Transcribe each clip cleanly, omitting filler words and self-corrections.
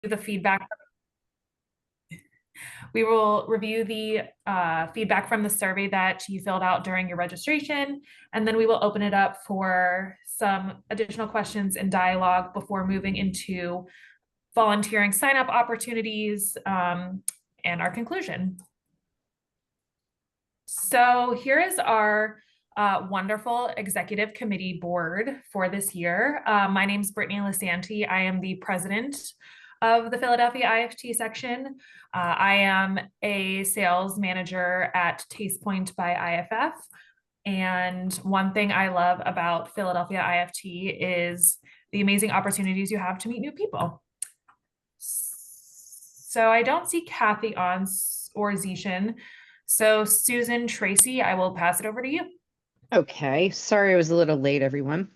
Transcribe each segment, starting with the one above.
the feedback. We will review the feedback from the survey that you filled out during your registration, and then we will open it up for some additional questions and dialogue before moving into volunteering sign-up opportunities and our conclusion. So here is our wonderful executive committee board for this year. My name is Brittany Lisanti. I am the president of the Philadelphia IFT section. I am a sales manager at Taste Point by IFF. And one thing I love about Philadelphia IFT is the amazing opportunities you have to meet new people. So I don't see Kathy on or Zishan. So Susan Tracy, I will pass it over to you. Okay, sorry I was a little late, everyone.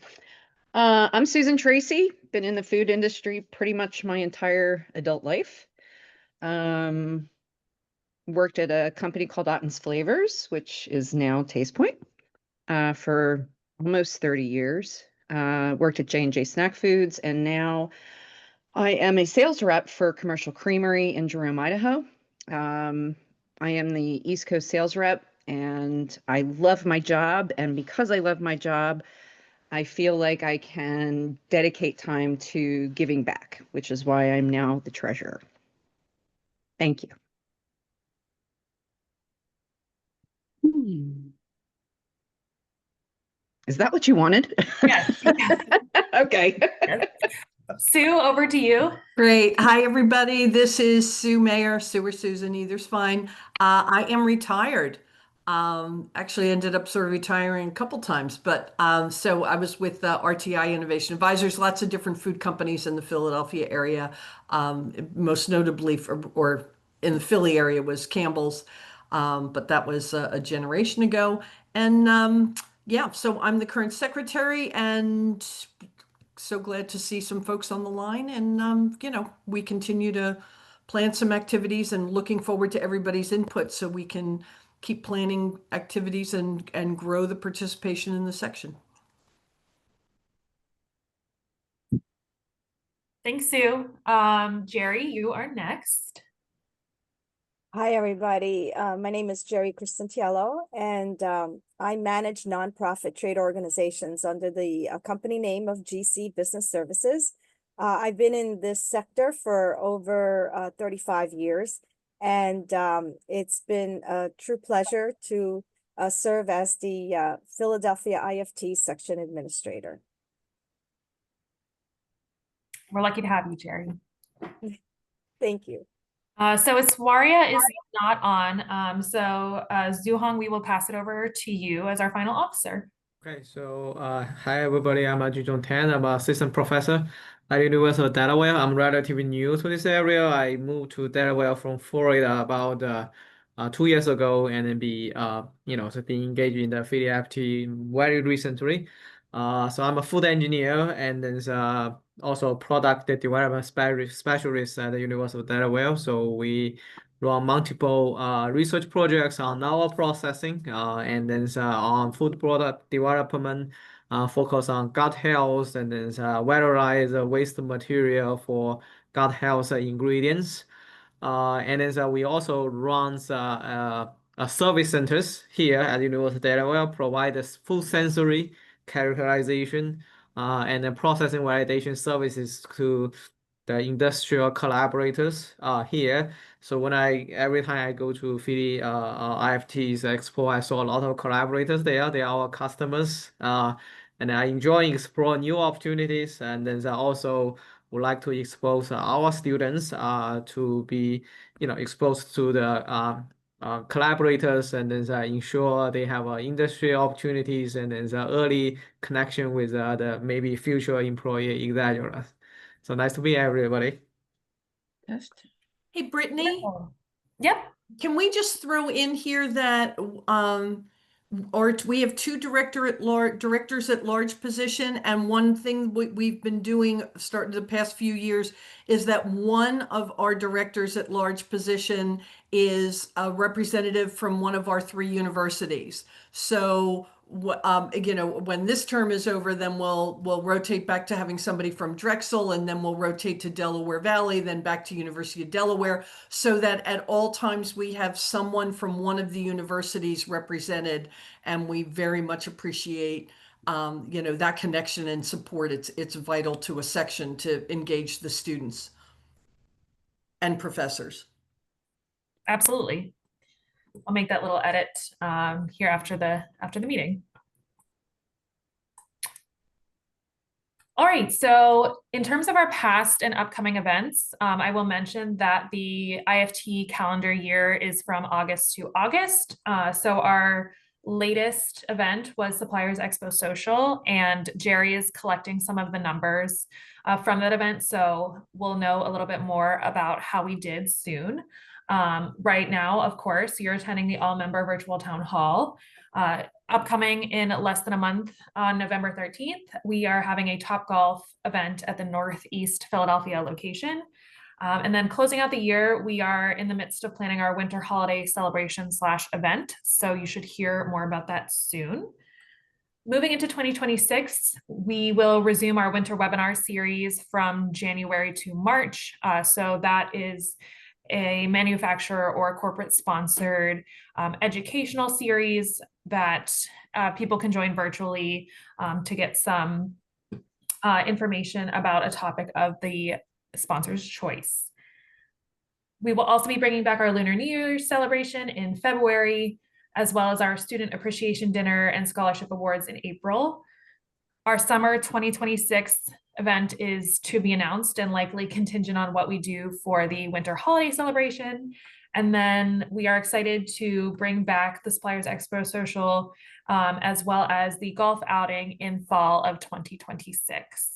I'm Susan Tracy, been in the food industry pretty much my entire adult life. Worked at a company called Otten's Flavors, which is now Taste Point, for almost 30 years. Worked at J&J Snack Foods, and now I am a sales rep for Commercial Creamery in Jerome, Idaho. I am the East Coast sales rep, and I love my job. And because I love my job, I feel like I can dedicate time to giving back, which is why I'm now the treasurer. Thank you. Is that what you wanted? Yes. Okay. Yes. Sue, over to you. Great. Hi, everybody. This is Sue Mayer, Sue or Susan, either's fine. I am retired. Actually ended up sort of retiring a couple times, but so I was with RTI Innovation Advisors, lots of different food companies in the Philadelphia area. Most notably or in the Philly area was Campbell's, but that was a generation ago. And yeah, so I'm the current secretary, and so glad to see some folks on the line. And we continue to plan some activities, and looking forward to everybody's input so we can keep planning activities and grow the participation in the section. Thanks, Sue. Jerry, you are next. Hi, everybody. My name is Jerry Cristantiello, and I manage nonprofit trade organizations under the company name of GC Business Services. I've been in this sector for over 35 years, and it's been a true pleasure to serve as the Philadelphia IFT section administrator. We're lucky to have you, Jerry. Thank you. So Iswaria is not on. So Zuhong, we will pass it over to you as our final officer. Okay, so hi everybody, I'm Jujong Tan. I'm an assistant professor at University of Delaware. I'm relatively new to this area. I moved to Delaware from Florida about 2 years ago, and then so being engaged in the Philly IFT very recently. So I'm a food engineer, and then also product development specialist at the University of Delaware. So we run multiple research projects on our processing, and then on food product development, focus on gut health, and then valorize waste material for gut health ingredients. And then we also run service centers here at the University of Delaware, provide a full sensory characterization and then processing validation services to the industrial collaborators here. So every time I go to Philly IFT's Expo, I saw a lot of collaborators there. They are our customers, and I enjoy explore new opportunities. And then I also would like to expose our students to be, exposed to the collaborators, and then ensure they have industry opportunities, and then the early connection with the maybe future employee, etc. So nice to meet everybody. Hey, Brittany. Yep. Can we just throw in here that we have two directors at large position, and one thing we've been doing starting the past few years is that one of our directors at large position is a representative from one of our 3 universities. So you know, when this term is over, then we'll rotate back to having somebody from Drexel, and then we'll rotate to Delaware Valley, then back to University of Delaware, so that at all times we have someone from one of the universities represented, and we very much appreciate you know, that connection and support. It's vital to a section to engage the students and professors. Absolutely. I'll make that little edit here after the meeting. All right, so in terms of our past and upcoming events, I will mention that the IFT calendar year is from August to August. So our latest event was Suppliers Expo Social, and Jerry is collecting some of the numbers from that event. So we'll know a little bit more about how we did soon. Right now, of course, you're attending the all-member virtual town hall. Upcoming in less than a month on November 13th, we are having a Topgolf event at the Northeast Philadelphia location. And then closing out the year, we are in the midst of planning our winter holiday celebration / event. So you should hear more about that soon. Moving into 2026, we will resume our winter webinar series from January to March. So that is a manufacturer or corporate sponsored educational series that people can join virtually to get some information about a topic of the sponsor's choice. We will also be bringing back our Lunar New Year's celebration in February, as well as our Student Appreciation Dinner and Scholarship Awards in April. Our summer 2026 event is to be announced and likely contingent on what we do for the winter holiday celebration. And then we are excited to bring back the Suppliers Expo Social, as well as the golf outing in fall of 2026.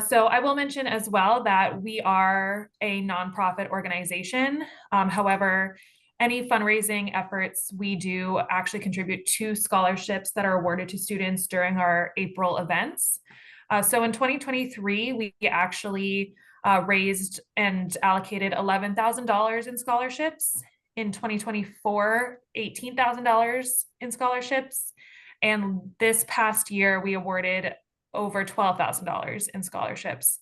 So I will mention as well that we are a nonprofit organization. However, any fundraising efforts we do actually contribute to scholarships that are awarded to students during our April events. So in 2023, we actually raised and allocated $11,000 in scholarships. In 2024, $18,000 in scholarships. And this past year, we awarded over $12,000 in scholarships.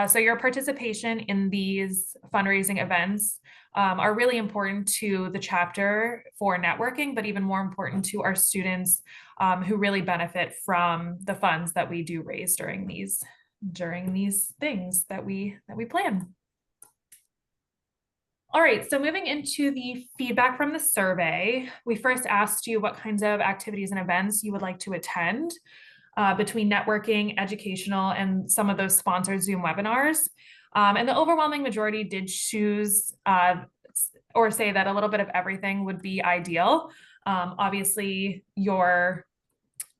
So your participation in these fundraising events are really important to the chapter for networking, but even more important to our students who really benefit from the funds that we do raise during these things that we plan. All right, so moving into the feedback from the survey, we first asked you what kinds of activities and events you would like to attend between networking, educational, and some of those sponsored Zoom webinars. And the overwhelming majority did choose or say that a little bit of everything would be ideal. Obviously, your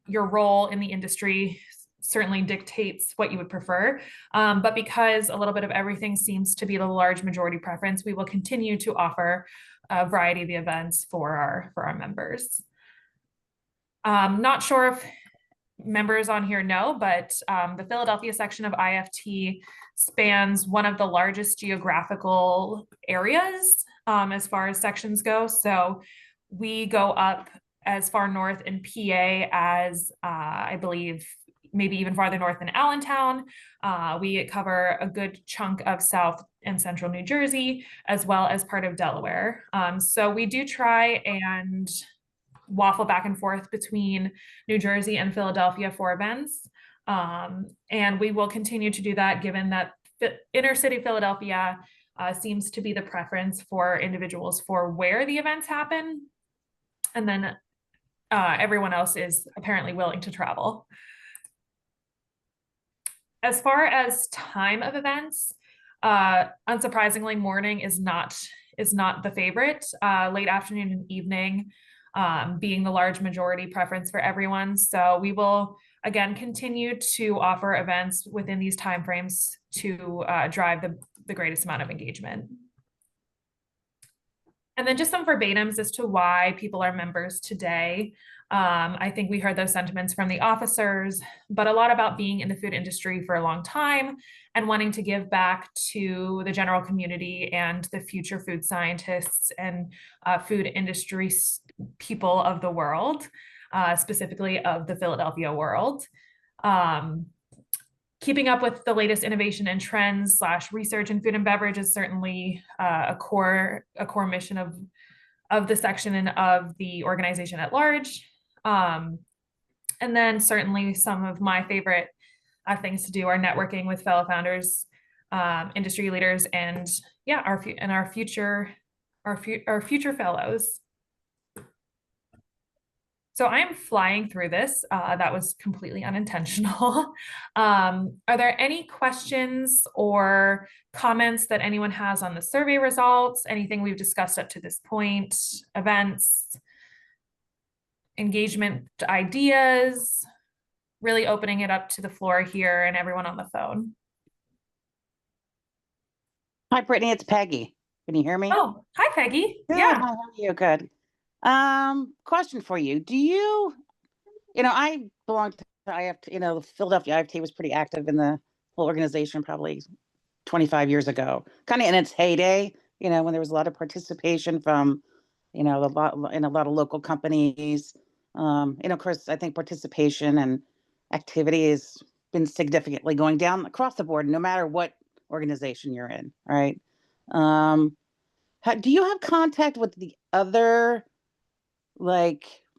role in the industry certainly dictates what you would prefer. But because a little bit of everything seems to be the large majority preference, we will continue to offer a variety of the events for our members. Not sure if members on here know, but the Philadelphia section of IFT spans one of the largest geographical areas as far as sections go. So we go up as far north in PA as I believe maybe even farther north in Allentown. We cover a good chunk of South and Central New Jersey, as well as part of Delaware. So we do try and waffle back and forth between New Jersey and Philadelphia for events. And we will continue to do that given that inner city Philadelphia seems to be the preference for individuals for where the events happen. And then everyone else is apparently willing to travel. As far as time of events, unsurprisingly, morning is not the favorite. Late afternoon and evening being the large majority preference for everyone. So we will again continue to offer events within these timeframes to drive the greatest amount of engagement. And then just some verbatims as to why people are members today. I think we heard those sentiments from the officers, but a lot about being in the food industry for a long time and wanting to give back to the general community and the future food scientists and food industry people of the world. specifically of the Philadelphia world. Keeping up with the latest innovation and trends / research in food and beverage is certainly a core mission of the section and of the organization at large. And then certainly some of my favorite things to do are networking with fellow founders, industry leaders, and yeah, our future fellows. So I am flying through this. That was completely unintentional. Are there any questions or comments that anyone has on the survey results? Anything we've discussed up to this point? Events, engagement ideas? Really opening it up to the floor here and everyone on the phone. Hi, Brittany, it's Peggy. Can you hear me? Oh, hi, Peggy. Good. Yeah. How are you? Good. Question for you. Do you, I belong to IFT, the Philadelphia IFT was pretty active in the whole organization probably 25 years ago, kind of in its heyday, when there was a lot of participation from, a lot of local companies. Of course, I think participation and activity has been significantly going down across the board, no matter what organization you're in, right? Do you have contact with the other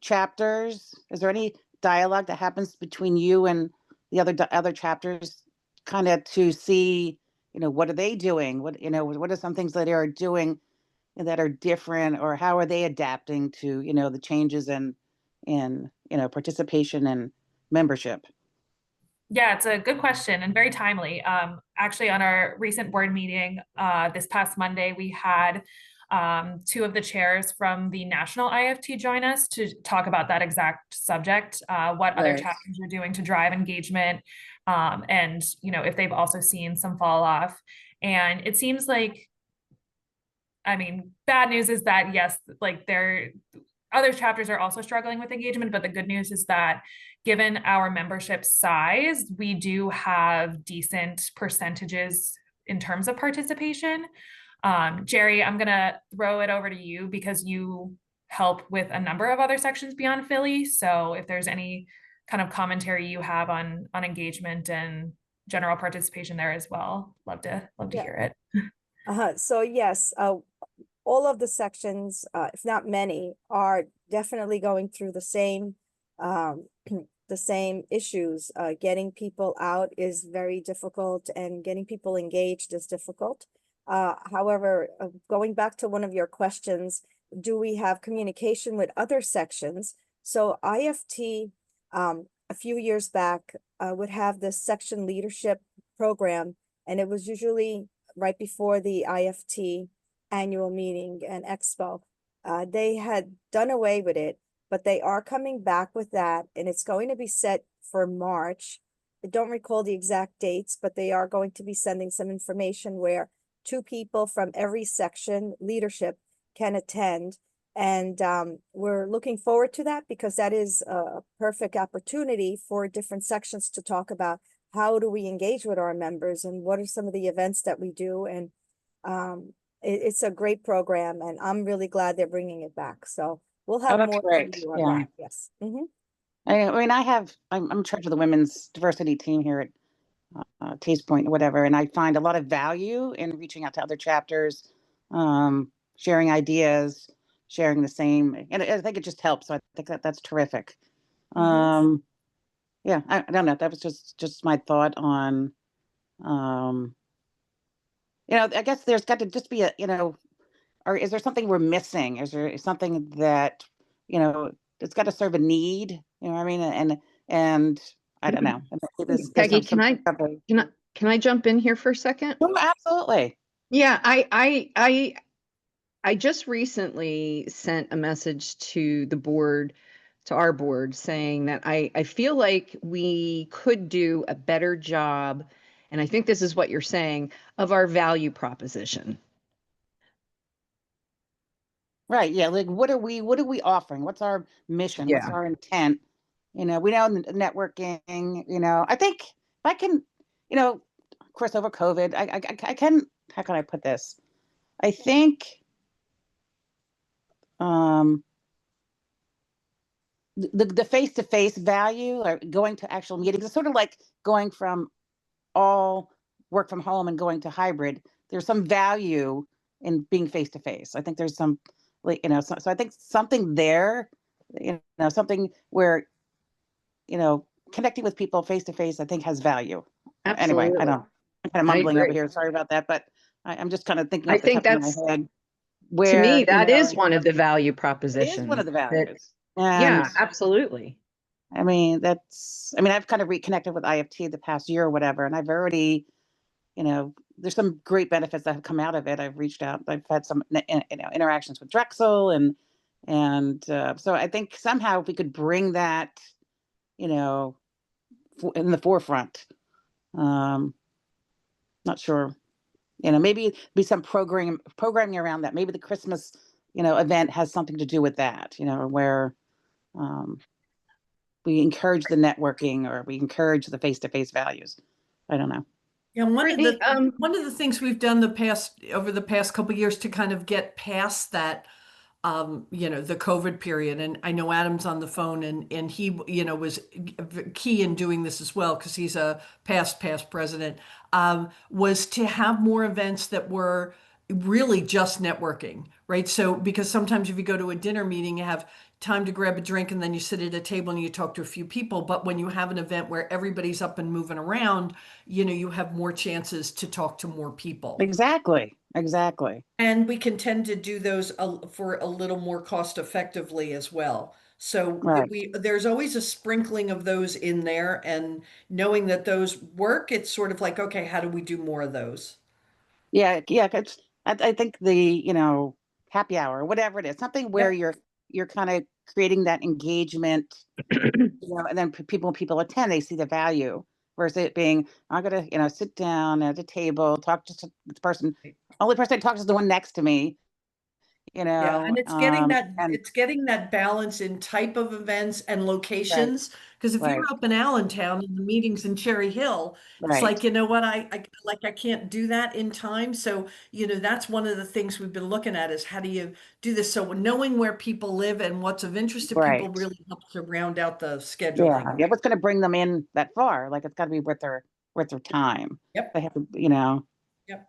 chapters? Is there any dialogue that happens between you and the other chapters, kind of to see, what are they doing? What are some things that they are doing that are different, or how are they adapting to, the changes in participation and membership? Yeah, it's a good question and very timely. Actually, on our recent board meeting this past Monday, we had two of the chairs from the national IFT join us to talk about that exact subject, what other chapters are doing to drive engagement, and if they've also seen some fall off. And it seems like, I mean, bad news is that yes, other chapters are also struggling with engagement, but the good news is that given our membership size, we do have decent percentages in terms of participation. Jerry, I'm gonna throw it over to you because you help with a number of other sections beyond Philly. So if there's any kind of commentary you have on engagement and general participation there as well, love to hear it. So yes, all of the sections, if not many, are definitely going through the same the same issues. Getting people out is very difficult, and getting people engaged is difficult. However, going back to one of your questions, do we have communication with other sections? So IFT, a few years back, would have this section leadership program, and it was usually right before the IFT annual meeting and expo. They had done away with it, but they are coming back with that, and it's going to be set for March. I don't recall the exact dates, but they are going to be sending some information where 2 people from every section leadership can attend. And we're looking forward to that, because that is a perfect opportunity for different sections to talk about how do we engage with our members and what are some of the events that we do. And it's a great program, and I'm really glad they're bringing it back. So we'll have more from you on that. Yes. Mm-hmm. I'm in charge of the women's diversity team here at Taste Point or whatever, and I find a lot of value in reaching out to other chapters, sharing ideas, sharing the same, and I think it just helps. So I think that's terrific. Mm-hmm. Yeah, I don't know. That was just my thought on, I guess there's got to just be or is there something we're missing? Is there something that, it's got to serve a need? You know what I mean? And I don't know. Peggy, can I jump in here for a second? Oh, absolutely. Yeah, I just recently sent a message to the board, to our board, saying that I feel like we could do a better job, and I think this is what you're saying, of our value proposition. Right. Yeah. Like, what are we offering? What's our mission? Yeah. What's our intent? We know networking, I think if I can, of course, over COVID, I can, how can I put this? I think, the face-to-face value or going to actual meetings. It's sort of like going from all work from home and going to hybrid. There's some value in being face-to-face. I think there's some, like, so I think something there, something where, connecting with people face-to-face, I think has value. Anyway, Absolutely. I'm kind of I mumbling over agree. here. Sorry about that, but I'm just kind of thinking I off the think top of my that's, head to me, where, that is one of the value it propositions. is one of the that- values. Yeah, And absolutely. I've kind of reconnected with IFT the past year or whatever, and I've already, there's some great benefits that have come out of it. I've reached out, I've had some, interactions with Drexel and so I think somehow if we could bring that, in the forefront, not sure, maybe be some programming around that. Maybe the Christmas, event has something to do with that, where, we encourage the networking or we encourage the face-to-face values. I don't know. Yeah, Brittany, one of the things we've done over the past couple of years to kind of get past that, the COVID period, and I know Adam's on the phone, and he, was key in doing this as well because he's a past president, was to have more events that were really just networking, right? So because sometimes if you go to a dinner meeting, you have time to grab a drink and then you sit at a table and you talk to a few people. But when you have an event where everybody's up and moving around, you have more chances to talk to more people. Exactly. And we can tend to do those for a little more cost effectively as well. So Right. there's always a sprinkling of those in there, and knowing that those work, it's sort of like, okay, how do we do more of those? Yeah. 'Cause I think the, happy hour, whatever it is, something where Yep. you're kind of creating that engagement, and then people attend, they see the value versus it being, I'm gonna, sit down at a table, talk to this person. Only person I talk to is the one next to me, Yeah, and it's getting and that balance in type of events and right, locations. Because if you're right, up in Allentown and the meeting's in Cherry Hill, it's right. like, you know what, I can't do that in time. So, that's one of the things we've been looking at is how do you do this? So knowing where people live and what's of interest to people Right. really helps to round out the Yeah. scheduling. Yeah. What's going to bring them in that far? Like it's got to be worth their time. Yep. They have to. Yep.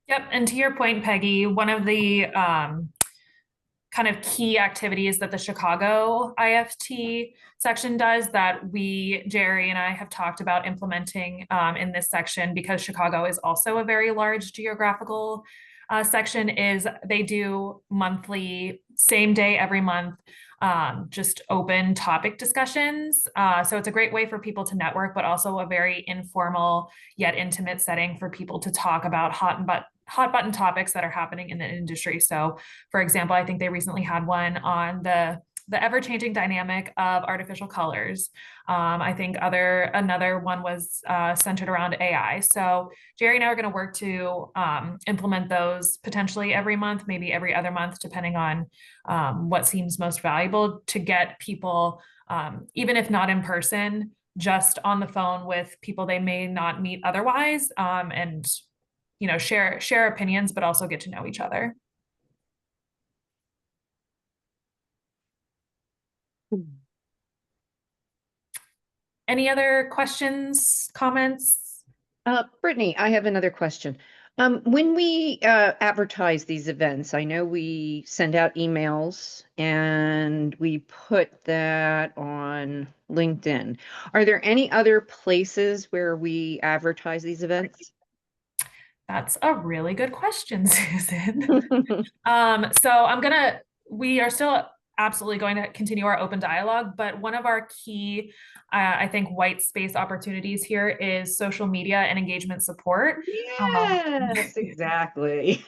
Yep. And to your point, Peggy, one of the kind of key activities that the Chicago IFT section does that Jerry and I have talked about implementing in this section, because Chicago is also a very large geographical section, is they do monthly, same day every month, just open topic discussions. So it's a great way for people to network, but also a very informal yet intimate setting for people to talk about hot button topics that are happening in the industry. So for example, I think they recently had one on the ever-changing dynamic of artificial colors. I think another one was centered around AI. So Jerry and I are going to work to implement those potentially every month, maybe every other month, depending on what seems most valuable to get people, even if not in person, just on the phone with people they may not meet otherwise, and share opinions, but also get to know each other. Any other questions, comments? Brittany, I have another question. When we advertise these events, I know we send out emails and we put that on LinkedIn. Are there any other places where we advertise these events? That's a really good question, Susan. We are still absolutely going to continue our open dialogue, but one of our key, I think, white space opportunities here is social media and engagement support. Yes, exactly.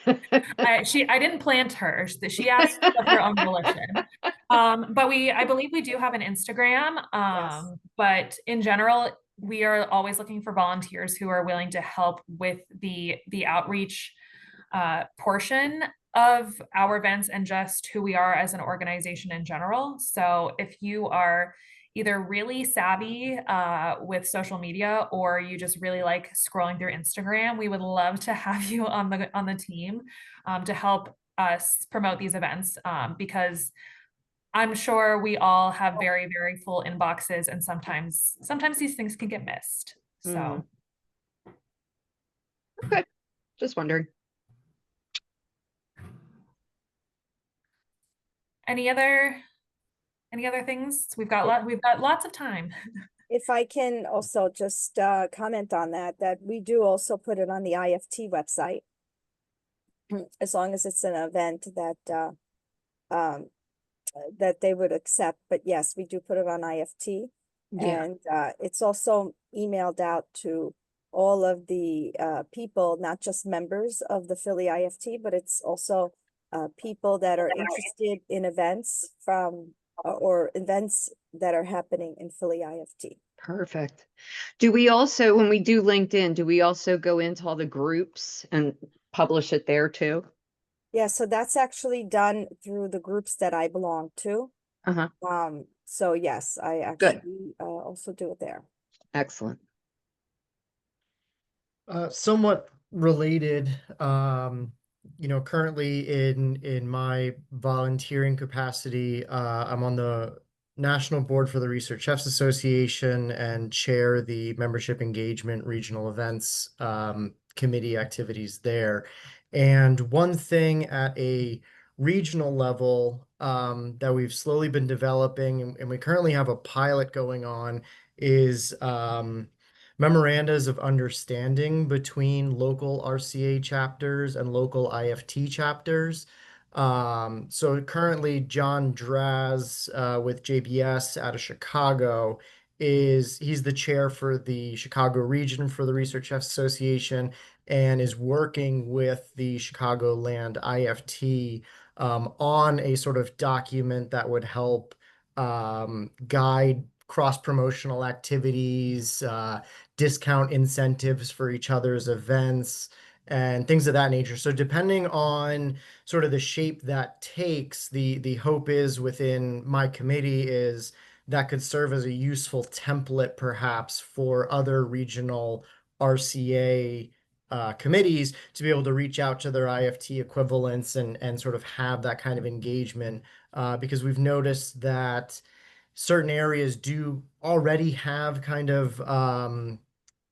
I didn't plant her. She asked of her own volition. But I believe we do have an Instagram. Yes. But in general, we are always looking for volunteers who are willing to help with the outreach portion of our events and just who we are as an organization in general. So if you are either really savvy with social media, or you just really like scrolling through Instagram, we would love to have you on the team to help us promote these events, because I'm sure we all have very, very full inboxes, and sometimes these things can get missed. So Okay, just wondering. any other things? We've got lots of time. If I can also just comment on that we do also put it on the IFT website. As long as it's an event um, that they would accept, but yes, we do put it on IFT. Yeah. And it's also emailed out to all of the people, not just members of the Philly IFT, but it's also people that are interested in events from or events that are happening in Philly IFT. Perfect. Do we also, when we do LinkedIn, do we also go into all the groups and publish it there too? Yeah, so that's actually done through the groups that I belong to. Uh-huh. So yes, I actually also do it there. Excellent. Somewhat related, currently in my volunteering capacity, I'm on the National Board for the Research Chefs Association and chair the Membership Engagement Regional Events Committee activities there. And one thing at a regional level that we've slowly been developing, and we currently have a pilot going on, is memorandas of understanding between local RCA chapters and local IFT chapters. So currently John Draz with JBS out of Chicago he's the chair for the Chicago region for the Research Chefs Association and is working with the Chicagoland IFT on a sort of document that would help guide cross-promotional activities, discount incentives for each other's events, and things of that nature. So depending on sort of the shape that takes, the hope is within my committee is that could serve as a useful template perhaps for other regional RCA committees to be able to reach out to their IFT equivalents and sort of have that kind of engagement because we've noticed that certain areas do already have kind of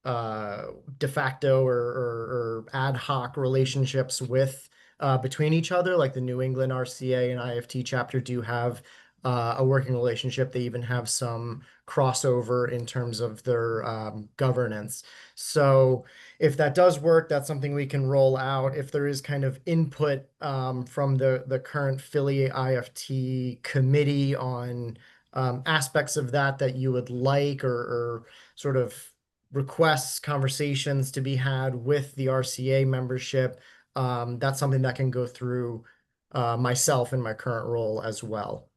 de facto or ad hoc relationships with between each other, like the New England RCA and IFT chapter do have a working relationship. They even have some crossover in terms of their governance. So if that does work, that's something we can roll out. If there is kind of input from the current Philly IFT committee on aspects of that you would like or sort of requests, conversations to be had with the RCA membership, that's something that can go through myself in my current role as well.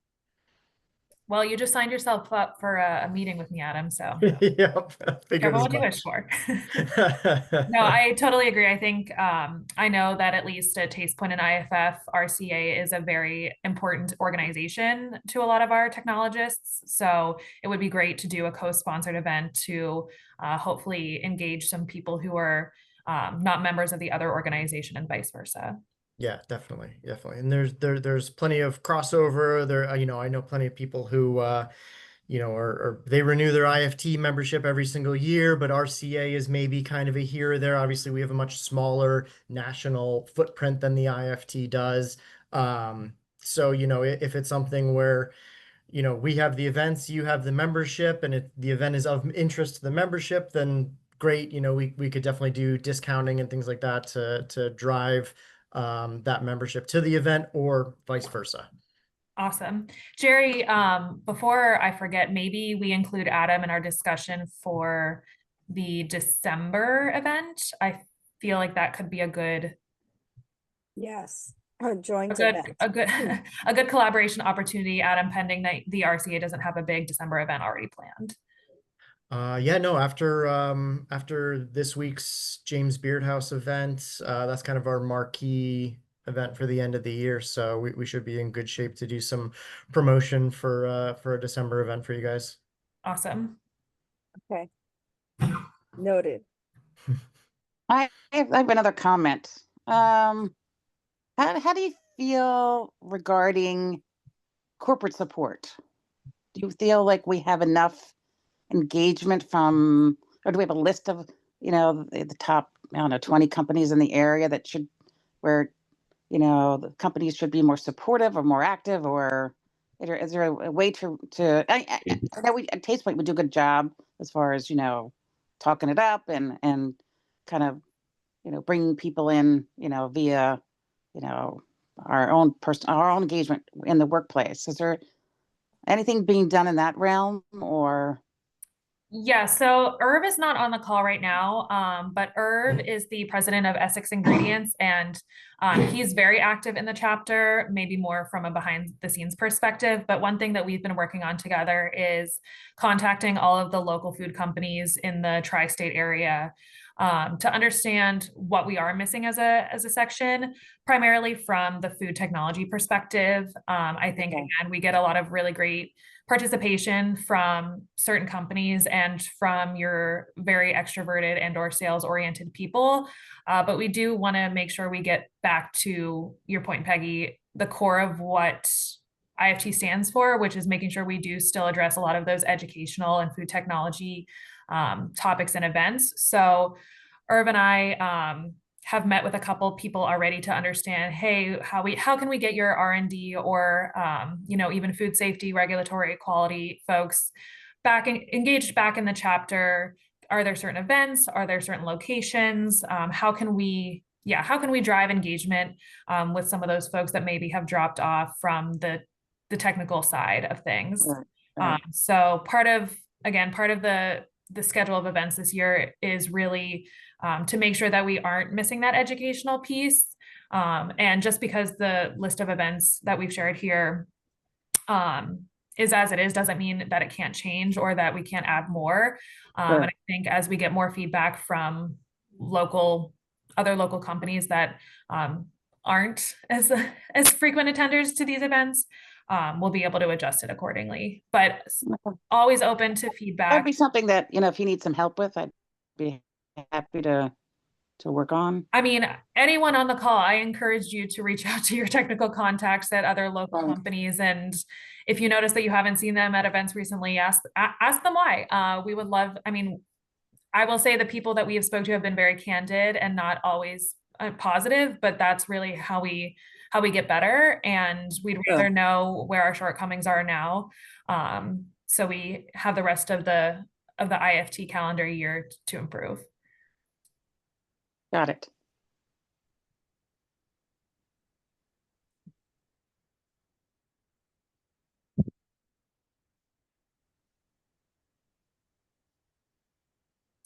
Well, you just signed yourself up for a meeting with me, Adam. So Yep, figured careful as what you much. wish for. No, I totally agree. I think I know that at least at Taste Point and IFF, RCA is a very important organization to a lot of our technologists. So it would be great to do a co-sponsored event to hopefully engage some people who are not members of the other organization and vice versa. Yeah, definitely. And there's plenty of crossover there. I know plenty of people who or they renew their IFT membership every single year, but RCA is maybe kind of a here or there. Obviously, we have a much smaller national footprint than the IFT does. So if it's something where we have the events, you have the membership, and the event is of interest to the membership, then great. We could definitely do discounting and things like that to drive that membership to the event or vice versa. Awesome. Jerry, before I forget, maybe we include Adam in our discussion for the December event. I feel like that could be a good Yes, a joint event. a good collaboration opportunity, Adam, pending that the RCA doesn't have a big December event already planned. Yeah, no, after this week's James Beardhouse event, that's kind of our marquee event for the end of the year. So we should be in good shape to do some promotion for a December event for you guys. Awesome. Okay. Noted. I have another comment. How do you feel regarding corporate support. Do you feel like we have enough engagement from, or do we have a list of, the top, I don't know, 20 companies in the area that should, where, the companies should be more supportive or more active, or is there a way I know we at Taste Point we do a good job as far as, talking it up and kind of, bringing people in, via, our own engagement in the workplace. Is there anything being done in that realm, or? Yeah, so Irv is not on the call right now, but Irv is the president of Essex Ingredients, and he's very active in the chapter, maybe more from a behind the scenes perspective. But one thing that we've been working on together is contacting all of the local food companies in the tri-state area to understand what we are missing as a section, primarily from the food technology perspective. I think, again, we get a lot of really great participation from certain companies and from your very extroverted and or sales oriented people. But we do want to make sure we get back to your point, Peggy, the core of what IFT stands for, which is making sure we do still address a lot of those educational and food technology topics and events. So Irv and I have met with a couple people already to understand, hey, how can we get your R&D or even food safety, regulatory, quality folks engaged back in the chapter? Are there certain events? Are there certain locations? How can we drive engagement with some of those folks that maybe have dropped off from the technical side of things? Right. So part of the schedule of events this year is really to make sure that we aren't missing that educational piece. And just because the list of events that we've shared here is as it is, doesn't mean that it can't change or that we can't add more. And I think as we get more feedback from other local companies that aren't as frequent attenders to these events, we'll be able to adjust it accordingly. But always open to feedback. That'd be something that, if you need some help with, I'd be happy to work on. I mean, anyone on the call, I encourage you to reach out to your technical contacts at other local companies. And if you notice that you haven't seen them at events recently, ask them why. We would love, I will say the people that we have spoke to have been very candid and not always positive, but that's really how we get better. And we'd rather know where our shortcomings are now. So we have the rest of the IFT calendar year to improve. Got it.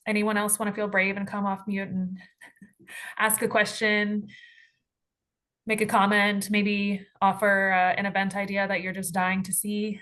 Anyone else want to feel brave and come off mute and ask a question, make a comment, maybe offer an event idea that you're just dying to see?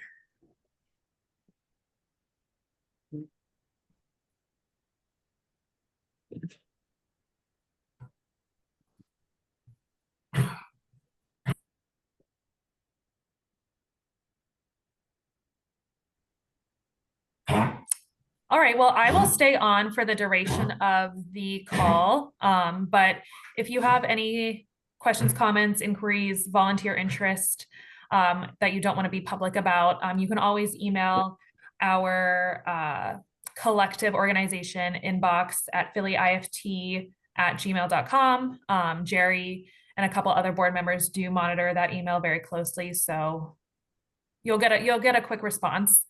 All right, well, I will stay on for the duration of the call. But if you have any questions, comments, inquiries, volunteer interest that you don't want to be public about, you can always email our collective organization inbox at phillyift@gmail.com. Jerry and a couple other board members do monitor that email very closely, so you'll get a quick response.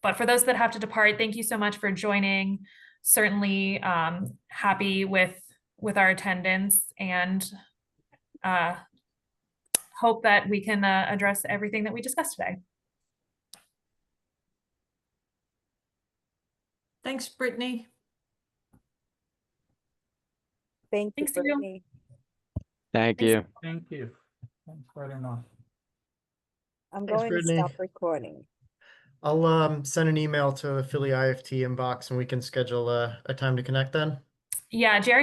But for those that have to depart, thank you so much for joining. Certainly happy with our attendance, and hope that we can address everything that we discussed today. Thanks, Brittany. Thank you, Thanks to you. Brittany. Thank you. Thank you. Thanks very much. I'm Thanks, going to Brittany. stop recording. I'll send an email to the Philly IFT inbox and we can schedule a time to connect then. Yeah, Jerry